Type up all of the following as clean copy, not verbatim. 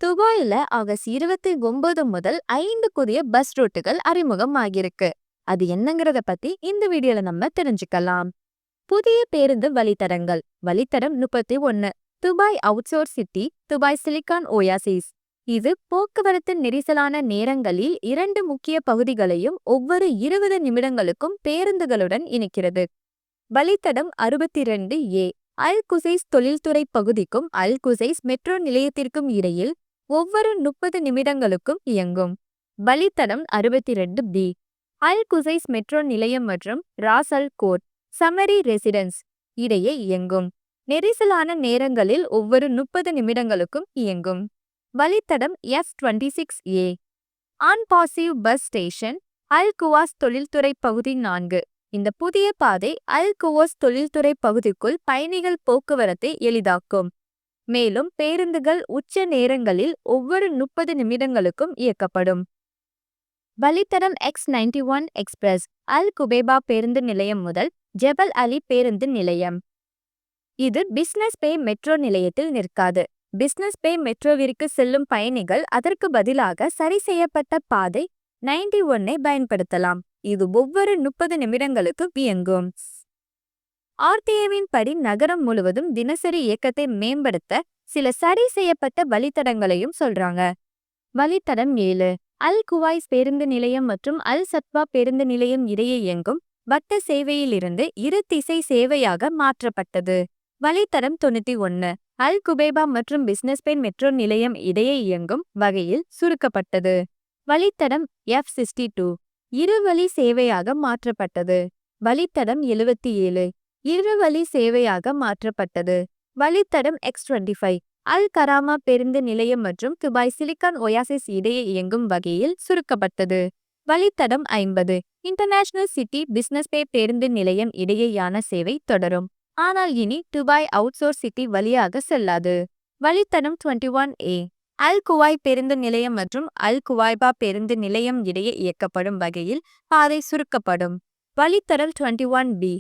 துபாயில ஆகஸ்ட் 29 முதல் 5 புதிய பஸ் ரூட்டுகள் அறிமுகமாகியிருக்கு. அது என்னங்கிறத பத்தி இந்த வீடியோல நம்ம தெரிஞ்சுக்கலாம். புதிய பேருந்து வழித்தடங்கள். வழித்தடம் 31. Dubai outsource city, Dubai silicon oasis. இது போக்குவரத்து நெரிசலான நேரங்களில் 2 முக்கிய பகுதிகளையும் ஒவ்வொரு 20 நிமிடங்களுக்கும் பேருந்துகளுடன் இணைக்கிறது. வழித்தடம் 62A. அல் குசைஸ் தொழில்துறை பகுதிக்கும் அல் குசைஸ் மெட்ரோ நிலையத்திற்கும் இடையில் ஒவ்வொரு 30 நிமிடங்களுக்கும் இயங்கும். வழித்தடம் 62B. அல் குசைஸ் மெட்ரோ நிலையம் மற்றும் ராஸ் அல் கோட் சமரி ரெசிடென்ஸ் இடையே இயங்கும். நெரிசலான நேரங்களில் ஒவ்வொரு 30 நிமிடங்களுக்கும் இயங்கும். வழித்தடம் F26A. ஆன்பாசிவ் பஸ் ஸ்டேஷன், அல் குவாஸ் தொழில்துறை பகுதி 4. இந்த புதிய பாதை அல் குவாஸ் தொழில்துறை பகுதிக்குள் பயணிகள் போக்குவரத்தை எளிதாக்கும். மேலும் பேருந்துகள் உச்ச நேரங்களில் ஒவ்வொரு 30 நிமிடங்களுக்கும் இயக்கப்படும். வழித்தடம் X91 எக்ஸ்பிரஸ், அல் குபேபா பேருந்து நிலையம் முதல் ஜெபல் அலி பேருந்து நிலையம். இது பிசினஸ் பே மெட்ரோ நிலையத்தில் நிற்காது. பிசினஸ் பே மெட்ரோவிற்கு செல்லும் பயணிகள் அதற்கு பதிலாக சரி செய்யப்பட்ட பாதை 91ஐ பயன்படுத்தலாம். இது ஒவ்வொரு 30 நிமிடங்களுக்கு இயங்கும். RTAவின் படி நகரம் முழுவதும் தினசரி இயக்கத்தை மேம்படுத்த சில சரி செய்யப்பட்ட வழித்தடங்களையும் சொல்றாங்க. வழித்தடம் 7. அல் குவாய்ஸ் பேருந்து நிலையம் மற்றும் அல் சத்வா பேருந்து நிலையம் இடையே இயங்கும் வட்ட சேவையிலிருந்து இரு திசை சேவையாக மாற்றப்பட்டது. வழித்தடம் 91. அல் குபேபா மற்றும் பிசினஸ் பே மெட்ரோ நிலையம் இடையே இயங்கும் வகையில் சுருக்கப்பட்டது. வழித்தடம் F62 இருவழி சேவையாக மாற்றப்பட்டது. வழித்தடம் 77 இருவழி சேவையாக மாற்றப்பட்டது. வழித்தடம் X25 அல் கராமா பேருந்து நிலையம் மற்றும் துபாய் சிலிகான் ஓயாசிஸ் இடையே இயங்கும் வகையில் சுருக்கப்பட்டது. வழித்தடம் 50 இன்டர்நேஷனல் சிட்டி பிசினஸ் பே பேருந்து நிலையம் இடையேயான சேவை தொடரும். ஆனால் இனி துபாய் அவுட்சோர்ஸ் சிட்டி வழியாக செல்லாது. வழித்தடம் 21A அல் குவாய் பேருந்து நிலையம் மற்றும் அல் குவாய்பா பேருந்து நிலையம் இடையே இயக்கப்படும் வகையில் பாதை சுருக்கப்படும். வழித்தடம் 21B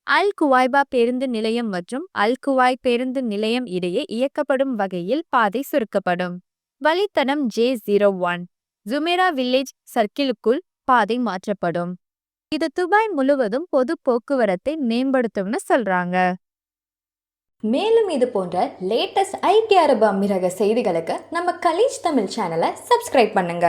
அல் குவாய்பா பேருந்து நிலையம் மற்றும் அல் குவாய் பேருந்து நிலையம் இடையே இயக்கப்படும் வகையில் பாதை சுருக்கப்படும். வழித்தடம் J01 ஜுமேரா வில்லேஜ் சர்க்கிளுக்குள் பாதை மாற்றப்படும். இது துபாய் முழுவதும் பொது போக்குவரத்தை மேம்படுத்தும்னு சொல்றாங்க. மேலும் இது போன்ற லேட்டஸ்ட் ஐக்கிய அரபு அமீரக செய்திகளுக்கு நம்ம கலீஜ் தமிழ் சேனலை சப்ஸ்கிரைப் பண்ணுங்க.